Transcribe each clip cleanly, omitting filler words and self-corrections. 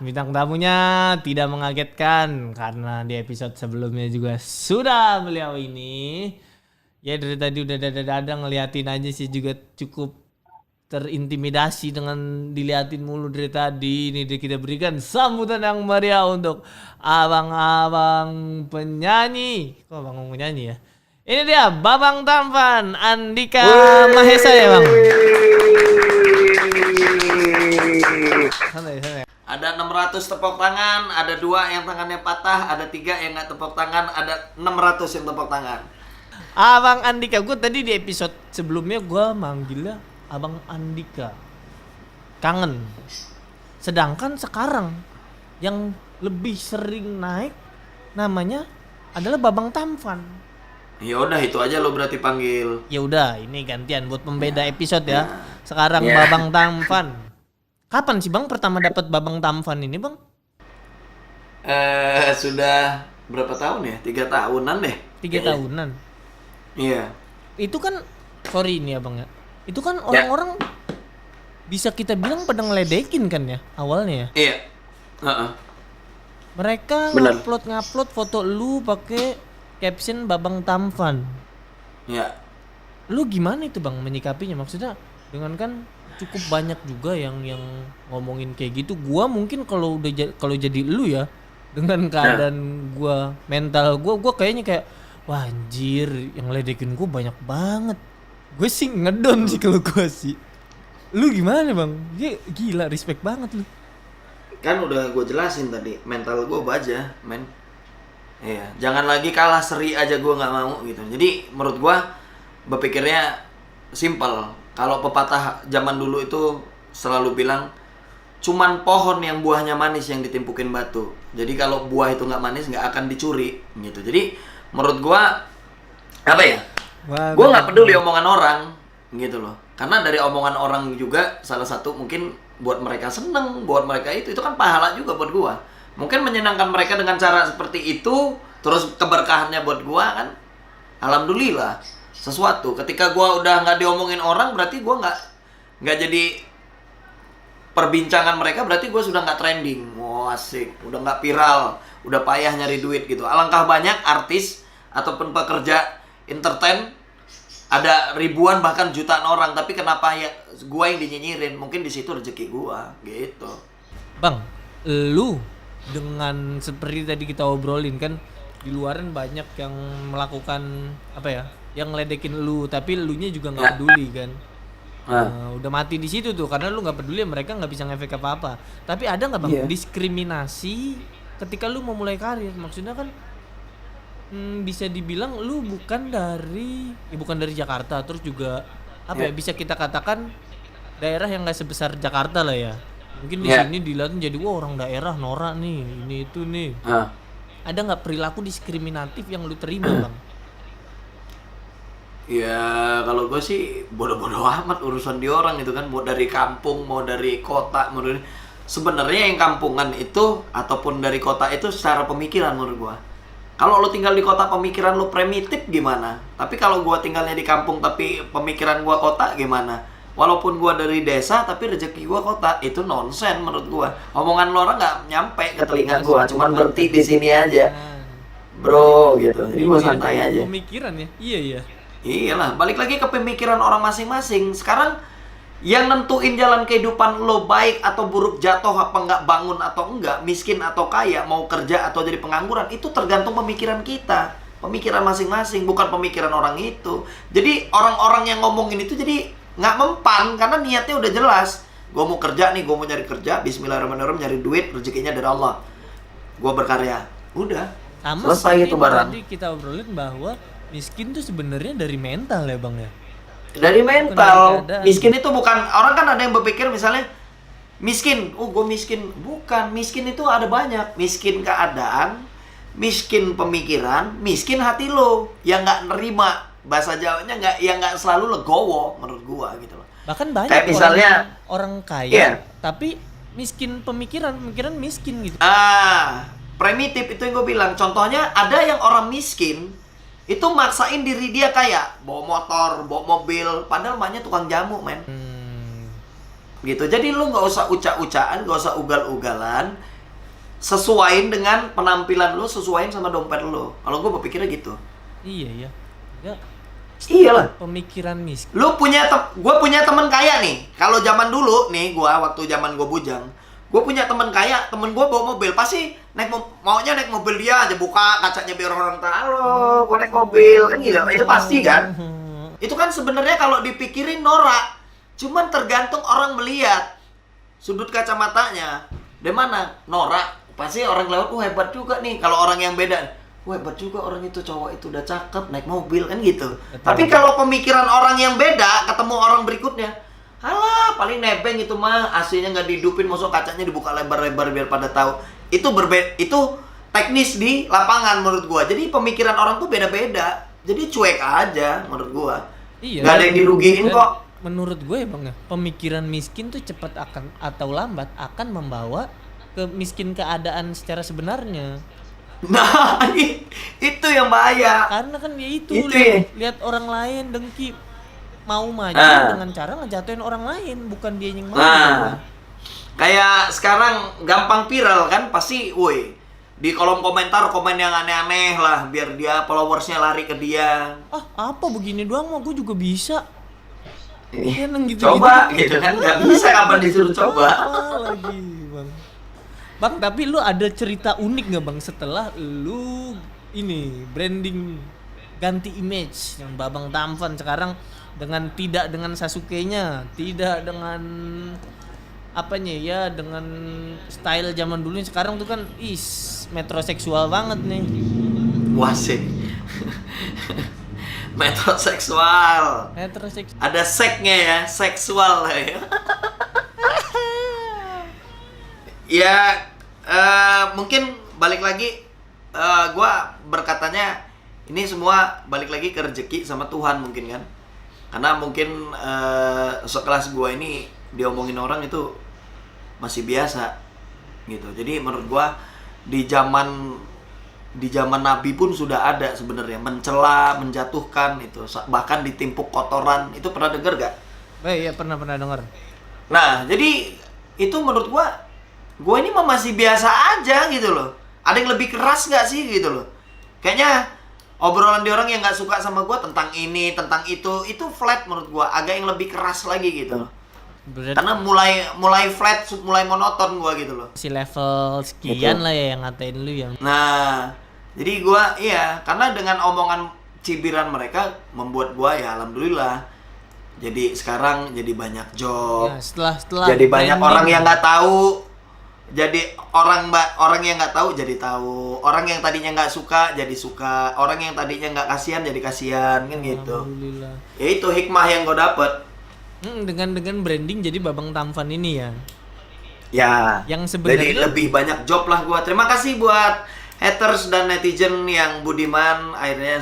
Bintang tamunya tidak mengagetkan karena di episode sebelumnya juga sudah beliau ini. Ya dari tadi udah dada-dada ngeliatin aja sih juga cukup terintimidasi dengan diliatin mulu dari tadi. Ini kita berikan sambutan yang meriah untuk abang-abang penyanyi. Kok abang penyanyi ya? Ini dia Babang Tampan Andika Mahesa ya bang. Santai. Ada 600 tepuk tangan, ada 2 yang tangannya patah, ada 3 yang nggak tepuk tangan, ada 600 yang tepuk tangan. Abang Andika, gue tadi di episode sebelumnya gue manggilnya Abang Andika. Kangen. Sedangkan sekarang yang lebih sering naik namanya adalah Babang Tampan. Ya udah itu aja lo berarti panggil. Ya udah, ini gantian buat pembeda episode ya. Sekarang Babang Tampan. Kapan sih bang pertama dapat Babang Tampan ini bang? Sudah berapa tahun ya? 3 tahunan deh. 3 tahunan. Iya. Itu kan, sorry ini ya bang ya. Itu kan orang-orang bisa kita bilang pada ngeledekin kan ya awalnya ya. Iya. Mereka ngupload foto lu pakai caption Babang Tampan. Iya. Lu gimana itu bang menyikapinya? Maksudnya dengan kan cukup banyak juga yang ngomongin kayak gitu. Gua mungkin kalau jadi lu ya dengan keadaan gua mental gua kayaknya kayak wah anjir yang ledekin gua banyak banget. Gue sih ngedon sih kalau gua sih. Lu gimana bang? Dia gila respect banget lu. Kan udah gue jelasin tadi, mental gue baja, men. Iya, jangan lagi kalah seri aja gue nggak mau gitu. Jadi menurut gue berpikirnya simple. Kalau pepatah zaman dulu itu selalu bilang cuman pohon yang buahnya manis yang ditimpukin batu. Jadi kalau buah itu nggak manis nggak akan dicuri gitu. Jadi menurut gua apa ya? Gua nggak peduli omongan orang gitu loh. Karena dari omongan orang juga salah satu mungkin buat mereka seneng, buat mereka itu kan pahala juga buat gua. Mungkin menyenangkan mereka dengan cara seperti itu, terus keberkahannya buat gua kan. Alhamdulillah. Sesuatu ketika gua udah nggak diomongin orang berarti gua nggak jadi perbincangan mereka, berarti gua sudah nggak trending. Wah asik, udah nggak viral, udah payah nyari duit gitu. Alangkah banyak artis ataupun pekerja entertain ada ribuan bahkan jutaan orang, tapi kenapa ya gua yang dinyinyirin? Mungkin di situ rezeki gua gitu. Bang, lu dengan seperti tadi kita obrolin kan di luaran banyak yang melakukan apa ya? Yang ngeledekin lu, tapi elunya juga nggak peduli kan. Udah mati di situ tuh karena lu nggak peduli, mereka nggak bisa ngefek apa-apa. Tapi ada nggak bang diskriminasi ketika lu mau mulai karir? Maksudnya kan bisa dibilang lu bukan dari Jakarta, terus juga apa ya bisa kita katakan daerah yang nggak sebesar Jakarta lah ya. Mungkin di sini dilihatin jadi wah orang daerah norak nih, ini itu nih. Ada nggak perilaku diskriminatif yang lu terima bang? Ya kalau gue sih bodoh-bodoh amat urusan di orang itu kan, mau dari kampung mau dari kota, mau dari sebenarnya yang kampungan itu ataupun dari kota itu secara pemikiran menurut gue. Kalau lo tinggal di kota pemikiran lo primitif gimana? Tapi kalau gue tinggalnya di kampung tapi pemikiran gue kota gimana? Walaupun gue dari desa tapi rezeki gue kota, itu nonsen menurut gue. Omongan lo orang nggak nyampe ke telinga gue, cuman berhenti di sini aja, bro gitu. Jadi gue santai aja. Pemikiran ya, iya. Iyalah, balik lagi ke pemikiran orang masing-masing. Sekarang yang nentuin jalan kehidupan lo baik atau buruk, jatuh apa enggak, bangun atau enggak, miskin atau kaya, mau kerja atau jadi pengangguran, itu tergantung pemikiran kita. Pemikiran masing-masing, bukan pemikiran orang itu. Jadi orang-orang yang ngomongin itu jadi nggak mempan karena niatnya udah jelas. Gue mau kerja nih, gue mau nyari kerja, bismillahirrahmanirrahim, nyari duit, rezekinya dari Allah. Gue berkarya, udah. Sama selesai itu barang. Tadi kita obrolin bahwa miskin tuh sebenarnya dari mental ya bang ya. Dari mental. Miskin itu bukan, orang kan ada yang berpikir misalnya miskin, oh gue miskin. Bukan, miskin itu ada banyak. Miskin keadaan, miskin pemikiran, miskin hati lo yang nggak nerima. Bahasa Jawanya nggak selalu legowo menurut gua gitu loh. Bahkan banyak kayak misalnya orang kaya tapi miskin pemikiran miskin gitu. Primitif itu yang gue bilang. Contohnya ada yang orang miskin itu maksain diri dia kaya, bawa motor, bawa mobil, padahal emaknya tukang jamu, men. gitu. Jadi lu nggak usah ucak-ucakan, nggak usah ugal-ugalan, sesuaiin dengan penampilan lu, sesuaiin sama dompet lu. Kalau gue berpikirnya gitu. Iya ya. Ya, Iyalah. pemikiran miskin. Gue punya teman kaya nih. Kalau zaman dulu nih, waktu zaman gue bujang, gue punya teman kaya, temen gue bawa mobil, pasti maunya naik mobil dia aja, buka kacanya biar orang tahu, halo, gue naik mobil, kan gitu. Itu pasti kan. Itu kan sebenarnya kalau dipikirin norak, cuman tergantung orang melihat sudut kacamatanya. Dari mana? Norak. Pasti orang lewat, hebat juga nih. Kalau orang yang beda, hebat juga orang itu, cowok itu udah cakep naik mobil, kan gitu. Betul. Tapi kalau pemikiran orang yang beda ketemu orang berikutnya, halah paling nebeng itu mah, AC-nya nggak dihidupin, masuk kacanya dibuka lebar-lebar biar pada tahu. Itu teknis di lapangan menurut gua. Jadi pemikiran orang tuh beda-beda. Jadi cuek aja menurut gua. Iya. Nggak ada yang dirugiin Dan kok. menurut gue ya bang ya, pemikiran miskin tuh cepat akan atau lambat akan membawa ke miskin keadaan secara sebenarnya. Nah, itu yang bahaya. Karena kan ya itu, Itu ya. lihat orang lain dengki, mau maju dengan cara ngejatuhin orang lain, bukan dia yang maju. Nah, kayak sekarang gampang viral kan, pasti woi di kolom komentar komen yang aneh-aneh lah biar dia followersnya lari ke dia. Ah, apa begini doang mah gue juga bisa. Ya, gitu, Coba gitu kan, nggak bisa kapan disuruh coba. Apa lagi bang? Bang, tapi lu ada cerita unik nggak bang setelah lu ini branding ganti image yang Babang Tampan sekarang tidak dengan Sasuke-nya, tidak dengan apanya ya, dengan style zaman dulu. Sekarang tuh kan metroseksual banget nih. Wasik. Metroseksual. Metroseksual. Ada seknya ya, seksual lah ya. Ya, mungkin balik lagi, gua berkatanya ini semua balik lagi ke rezeki sama Tuhan mungkin kan. Karena mungkin sekelas gua ini diomongin orang itu masih biasa gitu. Jadi menurut gua di zaman Nabi pun sudah ada sebenarnya mencela, menjatuhkan itu, bahkan ditimpuk kotoran. Itu pernah dengar gak? Iya, pernah dengar. Nah, jadi itu menurut gua ini mah masih biasa aja gitu loh. Ada yang lebih keras gak sih gitu loh. Kayaknya obrolan di orang yang gak suka sama gua tentang ini, tentang itu flat menurut gua. Agak yang lebih keras lagi gitu loh. Karena mulai flat, mulai monoton gua gitu loh. Si level sekian gitu lah ya yang ngatain lu yang. Nah, jadi gua karena dengan omongan cibiran mereka membuat gua ya alhamdulillah. Jadi sekarang jadi banyak job. Ya, setelah jadi banyak orang yang nggak tahu. Jadi orang yang nggak tahu jadi tahu. Orang yang tadinya nggak suka jadi suka. Orang yang tadinya nggak kasihan jadi kasihan kan gitu. Alhamdulillah. Ya itu hikmah yang gua dapet. Dengan branding jadi Babang Tampan ini ya. Ya. Yang sebenarnya jadi lebih banyak job lah gua. Terima kasih buat haters dan netizen yang budiman. Akhirnya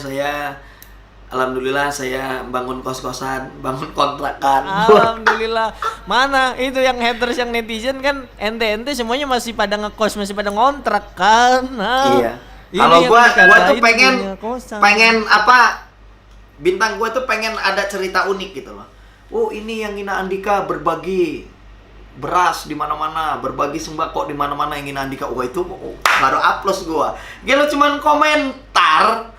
alhamdulillah saya bangun kos-kosan, bangun kontrakan. Alhamdulillah. Mana itu yang haters yang netizen kan ente semuanya masih pada ngekos, masih pada ngontrak kan. Nah, iya. Kalau gua tuh pengen apa? Bintang gua tuh pengen ada cerita unik gitu loh. Oh, ini yang Ina Andika berbagi beras di mana-mana, berbagi sembako di mana-mana yang Ina Andika. Wah, itu baru upload gua. Gila cuman komentar.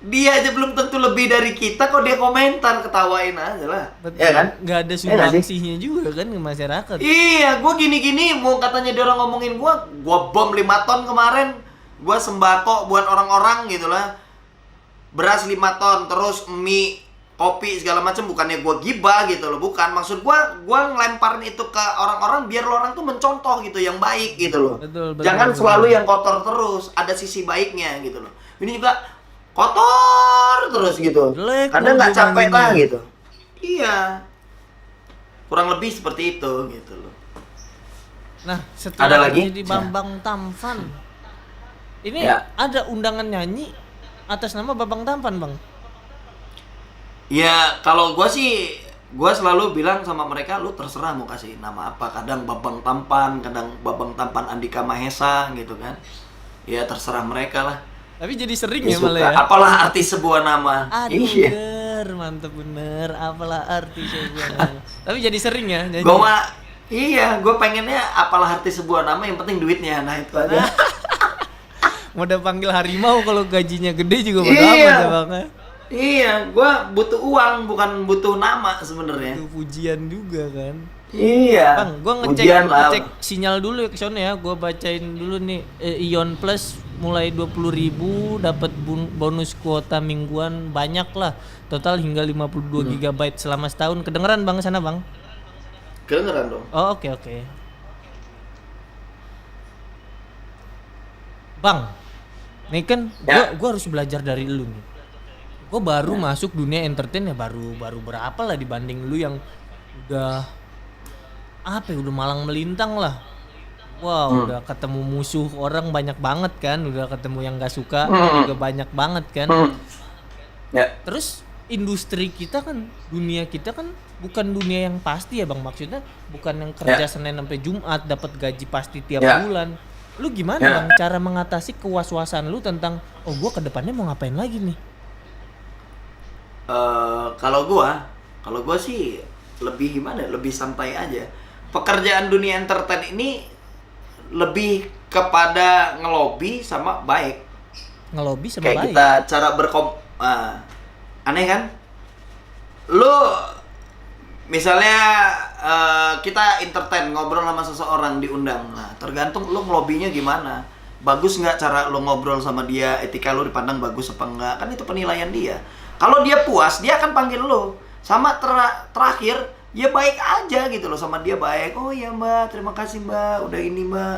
Dia aja belum tentu lebih dari kita kok dia komentar, ketawain aja lah. Betul. Ya kan? Nggak ada sumbangsihnya juga kan ke masyarakat. Iya, gua gini-gini mau katanya dia orang ngomongin gua bom 5 ton kemarin. Gua sembako buat orang-orang gitu lah. Beras 5 ton, terus mie, kopi segala macam, bukannya gua gibah gitu loh, bukan. Maksud gua ngelemparin itu ke orang-orang biar orang tuh mencontoh gitu yang baik gitu loh. Betul, Jangan selalu yang kotor terus, ada sisi baiknya gitu loh. Ini juga kotor terus gitu. Jelek, Kadang nggak capek lah gitu. Iya. Kurang lebih seperti itu gitu loh. Nah, setelah Ada lagi? jadi Babang Tampan, ini Ya. ada undangan nyanyi atas nama Babang Tampan, Bang. Ya, kalau gua sih selalu bilang sama mereka, lu terserah mau kasih nama apa. Kadang Babang Tampan, kadang Babang Tampan Andika Mahesa gitu kan. Ya terserah mereka lah. Tapi jadi sering Ya, ya malah ya. Apalah arti sebuah nama. Aduh, Iya. mantep bener. Apalah arti sebuah nama. Tapi jadi sering ya nyanyi. Gua mah Iya, gue pengennya apalah arti sebuah nama, yang penting duitnya. Nah itu aja. Mau udah panggil harimau kalau gajinya gede juga bodo Iya. amat ya bang. Iya, gue butuh uang, bukan butuh nama sebenarnya. Itu pujian juga kan. Iya. Bang, gua Ujian lah. ngecek sinyal dulu ya ke sana ya. Gua bacain dulu nih. Ion Plus mulai 20.000 dapat bonus kuota mingguan banyak lah. Total hingga 52 GB selama setahun. Kedengeran Bang sana, Bang? Kedengeran dong. Oh, oke. Bang, nih kan Ya. gua harus belajar dari lu nih. Gua baru masuk dunia entertain ya baru berapa lah dibanding lu yang udah apa ya, udah malang melintang lah. Wow, udah ketemu musuh orang banyak banget kan, udah ketemu yang gak suka juga banyak banget kan. Ya. Terus industri kita kan, dunia kita kan bukan dunia yang pasti ya Bang, maksudnya bukan yang kerja Senin sampai Jumat dapat gaji pasti tiap bulan. Lu gimana Bang cara mengatasi kewaswasan lu tentang gua ke depannya mau ngapain lagi nih? Kalau gua sih lebih gimana? Lebih santai aja. Pekerjaan dunia entertain ini lebih kepada ngelobi sama baik. Ngelobi sama Kayak baik. kita cara aneh kan? Lu misalnya kita entertain ngobrol sama seseorang diundang. Nah, tergantung lu ngelobinya gimana. Bagus nggak cara lu ngobrol sama dia, etika lu dipandang bagus apa enggak, kan itu penilaian dia. Kalau dia puas, dia akan panggil lu. Sama terakhir, ya baik aja gitu loh sama dia, baik. Oh ya Mbak, terima kasih Mbak, udah ini Mbak.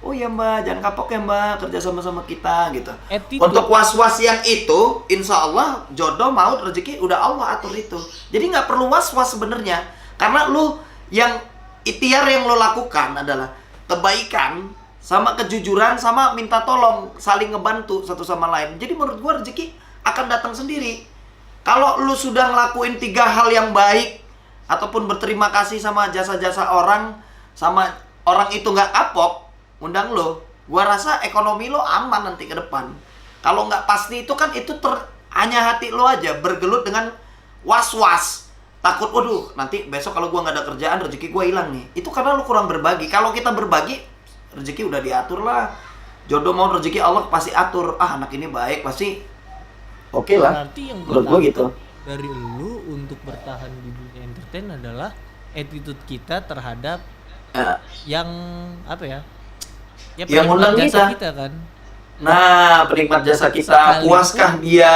Oh ya Mbak, jangan kapok ya Mbak, kerja sama-sama kita gitu. Untuk was-was yang itu, insya Allah jodoh, maut, rezeki udah Allah atur itu. Jadi nggak perlu was-was sebenarnya, karena lu yang ikhtiar yang lo lakukan adalah kebaikan sama kejujuran sama minta tolong, saling ngebantu satu sama lain. Jadi menurut gua rezeki akan datang sendiri. Kalau lu sudah ngelakuin 3 hal yang baik ataupun berterima kasih sama jasa-jasa orang, sama orang itu nggak kapok undang lo, gua rasa ekonomi lo aman nanti ke depan. Kalau nggak pasti itu kan itu hanya hati lo aja bergelut dengan was-was, takut waduh nanti besok kalau gua nggak ada kerjaan rezeki gua hilang nih. Itu karena lo kurang berbagi. Kalau kita berbagi, rezeki udah diatur lah. Jodoh mau rezeki Allah pasti atur. Ah anak ini baik pasti oke lah. Berarti yang menurut gua gitu. Dari lu untuk bertahan di dunia entertain adalah attitude kita terhadap yang apa ya? Ya yang undang jasa kita kan. Nah, penikmat jasa kita, Sekalipun- puaskah dia?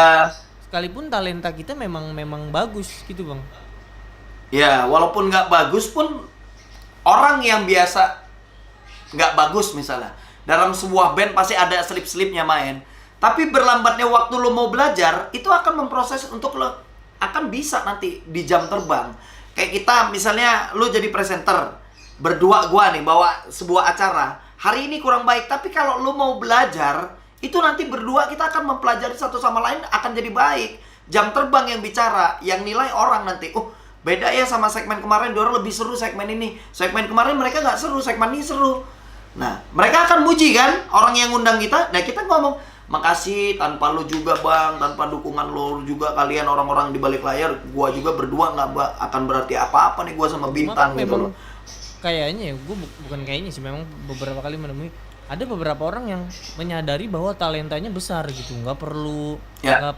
Sekalipun talenta kita memang bagus gitu, Bang. Ya, walaupun nggak bagus pun orang yang biasa nggak bagus misalnya dalam sebuah band pasti ada selip-selipnya main. Tapi berlambatnya waktu lo mau belajar, itu akan memproses untuk lo akan bisa nanti di jam terbang. Kayak kita misalnya lo jadi presenter, berdua gua nih bawa sebuah acara. Hari ini kurang baik, tapi kalau lo mau belajar, itu nanti berdua kita akan mempelajari satu sama lain akan jadi baik. Jam terbang yang bicara, yang nilai orang nanti. Oh, beda ya sama segmen kemarin, dia orang lebih seru segmen ini. Segmen kemarin mereka nggak seru, segmen ini seru. Nah, mereka akan muji kan orang yang ngundang kita. Nah, kita ngomong, makasih tanpa lo juga bang, tanpa dukungan lo juga kalian orang-orang di balik layar, gua juga berdua nggak akan berarti apa-apa nih gua sama bintang gitu loh. Kayaknya ya, gue bukan kayaknya sih, memang beberapa kali menemui ada beberapa orang yang menyadari bahwa talentanya besar gitu, nggak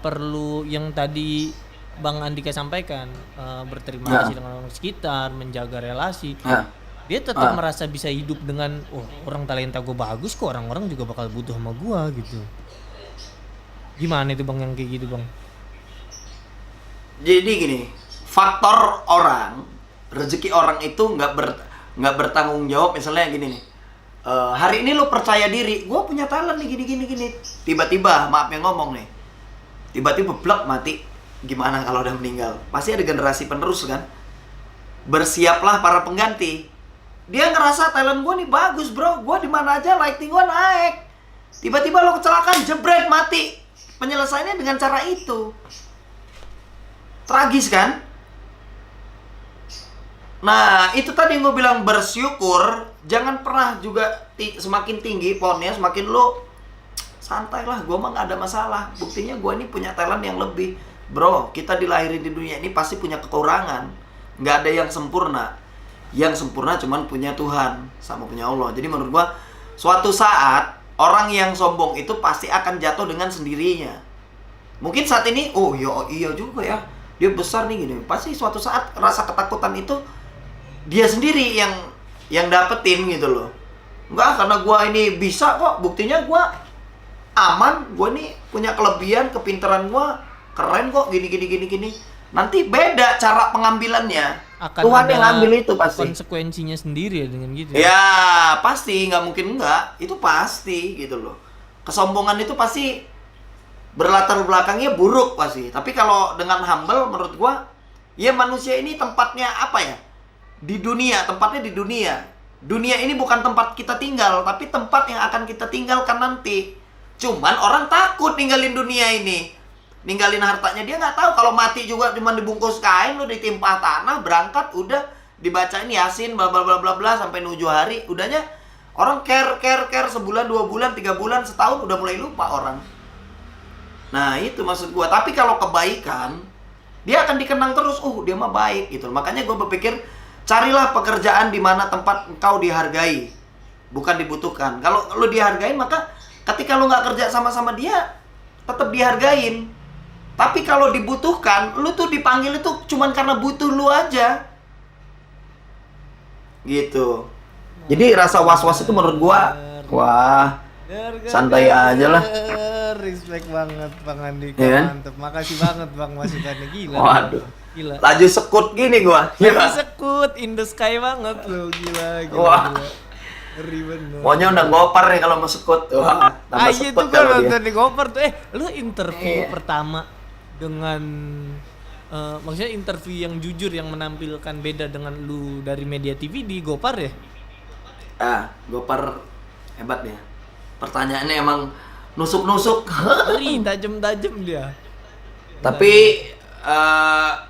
perlu yang tadi Bang Andika sampaikan, berterima kasih dengan orang sekitar, menjaga relasi. Dia tetap merasa bisa hidup dengan orang talenta gue bagus kok, orang-orang juga bakal butuh sama gue gitu. Gimana itu Bang yang kayak gitu Bang? Jadi gini, faktor orang, rezeki orang itu nggak bertanggung jawab. Misalnya gini nih, hari ini lo percaya diri, gue punya talent nih gini. Tiba-tiba, maaf yang ngomong nih, tiba-tiba blok mati. Gimana kalau udah meninggal? Pasti ada generasi penerus kan? Bersiaplah para pengganti. Dia ngerasa talent gue nih bagus bro, gue di mana aja rating gue naik. Tiba-tiba lo kecelakaan, jebret, mati. Penyelesaiannya dengan cara itu. Tragis kan? Nah, itu tadi yang gue bilang bersyukur. Jangan pernah juga semakin tinggi pohonnya, semakin lo santai lah, gue mah gak ada masalah. Buktinya gue ini punya talent yang lebih. Bro, kita dilahirin di dunia ini pasti punya kekurangan. Gak ada yang sempurna. yang sempurna cuman punya Tuhan sama punya Allah. Jadi menurut gua suatu saat orang yang sombong itu pasti akan jatuh dengan sendirinya. Mungkin saat ini, oh iya juga ya, dia besar nih gini. Pasti suatu saat rasa ketakutan itu dia sendiri yang dapetin gitu loh. Enggak, karena gua ini bisa kok, buktinya gua aman, gua ini punya kelebihan, kepintaran gua keren kok, gini. Nanti beda cara pengambilannya. Akan Tuhan ada yang ngambil itu pasti. konsekuensinya sendiri ya dengan gitu. Ya pasti, nggak mungkin enggak. Itu pasti gitu loh. Kesombongan itu pasti berlatar belakangnya buruk pasti. Tapi kalau dengan humble menurut gua, ya manusia ini tempatnya apa ya? Di dunia, tempatnya di dunia. Dunia ini bukan tempat kita tinggal, tapi tempat yang akan kita tinggalkan nanti. Cuman orang takut ninggalin dunia ini. Ninggalin hartanya, dia nggak tahu kalau mati juga cuma dibungkus kain, lu ditimpa tanah, berangkat udah dibacain Yasin bla bla bla bla bla sampai 7 hari. Udahnya orang care sebulan, 2 bulan, 3 bulan, setahun udah mulai lupa orang. Nah, itu maksud gua. Tapi kalau kebaikan, dia akan dikenang terus. Dia mah baik gitu. Makanya gua berpikir, carilah pekerjaan di mana tempat engkau dihargai, bukan dibutuhkan. Kalau lu dihargain, maka ketika lu nggak kerja sama-sama dia, tetap dihargain. Tapi kalau dibutuhkan, lu tuh dipanggil itu cuman karena butuh lu aja. Gitu. Jadi rasa was-was itu menurut gua, wah, santai aja lah. Respect banget Bang Andika, Ya kan? mantep. Makasih banget Bang masukannya, gila. Waduh. Gila. Laju sekut gini gua. Lagi sekut, in the sky banget lo, gila. Wah. Ngeri bener. Pokoknya udah gopar nih kalau mau sekut. Wah, tambah Iya sekut tuh kan kalau dia. nonton di Gopar tuh. Lu interview Iya. pertama dengan maksudnya interview yang jujur yang menampilkan beda dengan lu dari media TV di Gopar ya? Gopar hebat ya. Pertanyaannya emang nusuk-nusuk. Ngeri, tajem-tajem dia. Tapi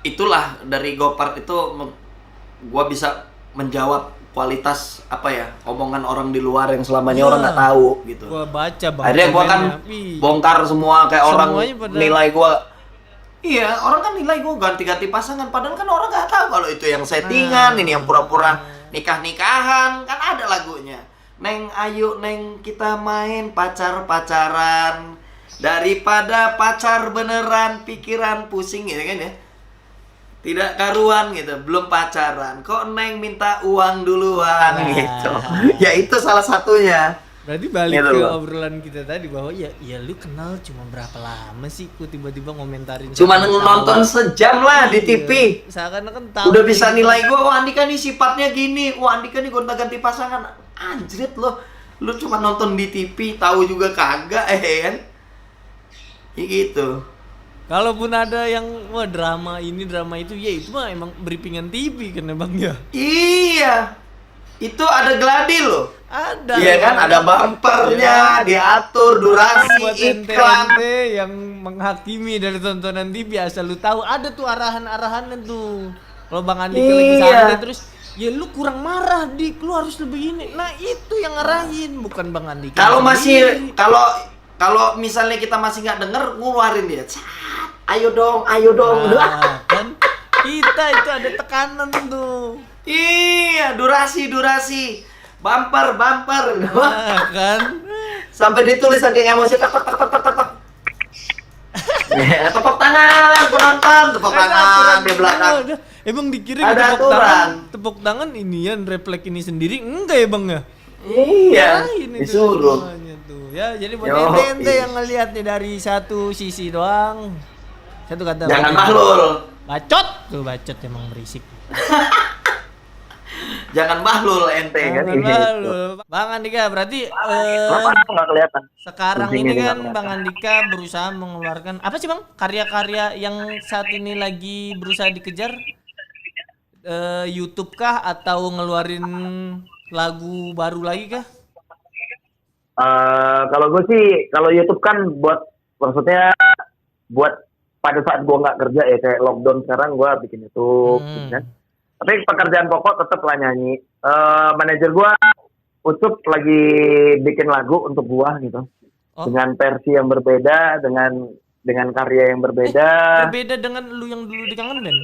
itulah dari Gopar itu gua bisa menjawab kualitas apa ya, omongan orang di luar yang selama ini Iya. orang nggak tahu gitu. Gua baca Bang. Akhirnya gua kan komennya. Wih. bongkar semua kayak orang Semuanya pada- nilai gua. Iya, orang kan nilai gua ganti-ganti pasangan, padahal kan orang nggak tahu kalau itu yang settingan, ini yang pura-pura nikah-nikahan, kan ada lagunya. Neng ayo neng kita main pacar-pacaran daripada pacar beneran pikiran pusing gitu kan ya. Tidak karuan gitu, belum pacaran. Kok neng minta uang duluan gitu. Ya itu salah satunya. Berarti balik Gitu ke loh. obrolan kita tadi bahwa ya lu kenal cuma berapa lama sih kok tiba-tiba ngomentarin Cuma satu nonton tahun. sejam lah di TV. Seakan-akan tahu Udah bisa gitu. nilai gua, wah Andika nih sifatnya gini, wah Andika nih gonta-ganti pasangan. Anjrit lo, lu cuma nonton di TV, tahu juga kagak kan? Ya gitu. Kalaupun ada yang wah drama ini drama itu, ya itu mah emang briefing TV kan Bang ya. Iya. Itu ada gladi loh. Ada. Iya kan, ada bumpernya, diatur durasi Buat iklan. ente yang menghakimi dari tontonan TV asal lu tahu ada tuh arahan-arahannya tuh. Kalau Bang Andika lagi Iya. santai terus ya lu kurang marah dik, lu harus lebih ini. Nah itu yang ngarahin bukan Bang Andika. Kalau sendiri. masih kalau misalnya kita masih nggak denger, ngeluarin dia. Cat, ayo dong. Nah, kan kita itu ada tekanan tuh. Iya, durasi. Bumper. Nah, kan Sampai ditulis saking emosi tek. Tepuk tangan penonton, tepuk tangan di belakang. Emang dikira Ada tepuk aturan. tangan, tepuk tangan inian refleks ini sendiri enggak ya Bang ya? Iya, Ini disuruh. semuanya tuh. Ya, jadi buat Yo, ente iya. yang ngelihatnya dari satu sisi doang. Satu kata. Jangan bacot. mahlul. Bacot. Tuh bacot emang berisik. Jangan mahlul ente kan Jangan gitu. malu. Bang Andika berarti Nggak kelihatan. sekarang Pusingnya ini nggak kan kelihatan. Bang Andika berusaha mengeluarkan apa sih Bang? Karya-karya yang saat ini lagi berusaha dikejar YouTube kah atau ngeluarin lagu baru lagi kah? Kalau gue sih, kalau YouTube kan maksudnya buat pada saat gue nggak kerja ya, kayak lockdown sekarang gue bikin YouTube, gitu kan. Tapi pekerjaan pokok tetap lah nyanyi. Manajer gue, Ucup lagi bikin lagu untuk gue gitu, Oh. dengan versi yang berbeda, dengan karya yang berbeda. Berbeda dengan lu yang dulu di Kangen Band.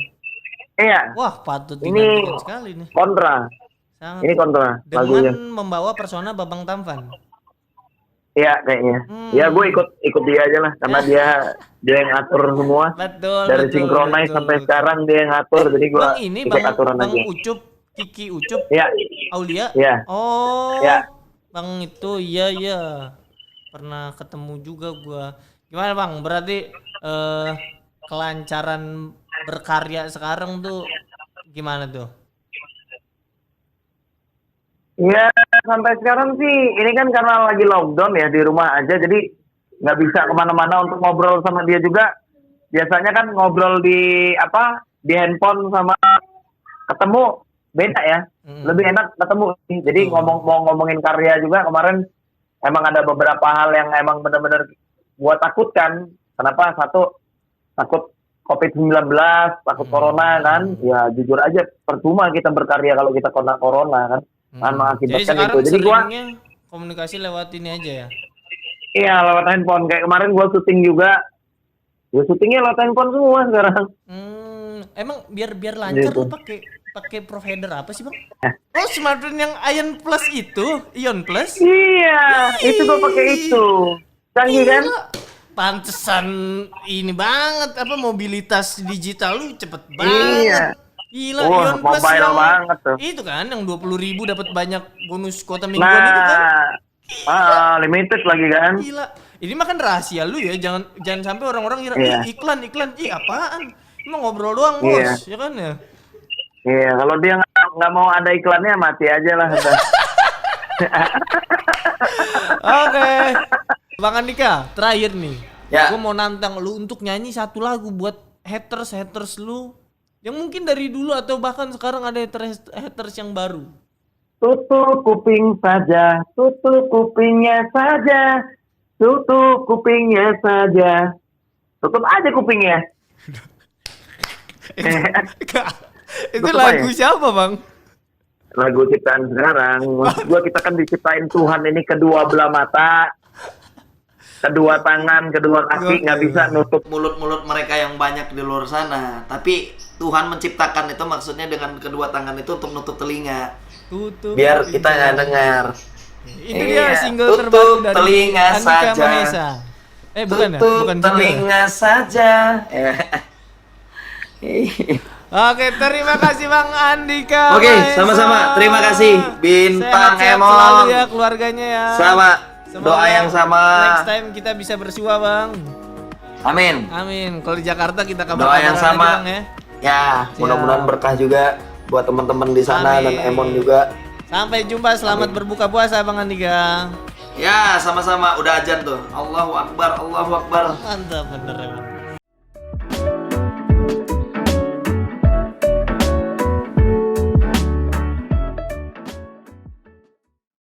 Iya, Wah, patut Ini- dinantikan sekali nih. Kontra. Sangat. Ini kontra Dengan lagunya. membawa persona Babang Tampan. Iya kayaknya. Hmm. Ya gue ikut dia aja lah karena dia yang ngatur semua. Betul. Dari betul, synchronize betul, sampai betul. sekarang dia yang ngatur, jadi gue Bang ini ikut aturan Bang aja. Ucup, Kiki Ucup, Iya, Aulia. iya. Oh. Ya. Bang itu iya. Pernah ketemu juga gua. Gimana Bang? Berarti kelancaran berkarya sekarang tuh gimana tuh? Iya, sampai sekarang sih ini kan karena lagi lockdown ya di rumah aja, jadi nggak bisa kemana-mana untuk ngobrol sama dia juga. Biasanya kan ngobrol di handphone sama ketemu beda ya, lebih enak ketemu sih. Jadi mau ngomongin karya juga kemarin emang ada beberapa hal yang emang benar-benar gua takutkan. Kenapa? Satu, takut COVID-19, takut corona kan. Ya jujur aja percuma kita berkarya kalau kita kena corona kan. Kan Jadi mengakibatkan sekarang itu. Jadi gua seringnya komunikasi lewat ini aja ya. iya lewat handphone. Kayak kemarin gua syuting juga. Ya syutingnya lewat handphone semua sekarang. Emang biar lancar Gitu. lu pakai provider apa sih Bang? Oh, smartphone yang Ion Plus itu, Ion Plus. Iya, itu gua pakai itu. Canggih kan? Gila. Pantesan ini banget mobilitas digital lu cepet banget. Iya. Gila, Wah, Ion Plus mobile yang banget tuh. itu kan yang 20.000 dapat banyak bonus kuota mingguan itu kan. Limited lagi kan? Gila. Ini mah kan rahasia lu ya, jangan sampai orang-orang kira Iya. iklan. Ih, apaan? Emang ngobrol doang, Iya. Bos. Ya kan ya? Iya, kalau dia nggak mau ada iklannya mati aja lah. Udah. Oke. Bang Andika, terakhir nih. Ya. Gue mau nantang lu untuk nyanyi satu lagu buat haters lu yang mungkin dari dulu atau bahkan sekarang ada haters yang baru. Tutup kuping saja, tutup kupingnya saja, tutup kupingnya saja. Tutup aja kupingnya. Itu Tutup lagu aja. siapa, Bang? Lagu ciptaan sekarang. Maksud gua kita kan diciptain Tuhan ini kedua belah mata, kedua tangan, kedua kaki, nggak bisa nutup. Mulut-mulut mereka yang banyak di luar sana. Tapi Tuhan menciptakan itu maksudnya dengan kedua tangan itu untuk nutup telinga. Tutup. Biar kita nggak dengar. Itu dia Iya, single tutup terbaru dari telinga Andika saja. Mahesa. Bukan ya? Tutup Bukan single. telinga saja. Oke, terima kasih Bang Andika. Oke, Mahesa. sama-sama. Terima kasih, Bintang Sehat-sehat Emon. selalu ya keluarganya ya. Sama. Semoga Doa yang sama. Next time kita bisa bersua, Bang. Amin. Amin. Kalau di Jakarta kita Doa yang kabar-kabaran sama. lagi, Bang ya. Ya, mudah-mudahan berkah juga buat teman-teman di sana dan Amin. Emon juga. Sampai jumpa, selamat berbuka puasa Bang Andika. Ya, sama-sama. Udah ajan tuh. Allahu Akbar, Allahu Akbar. Mantap bener emang.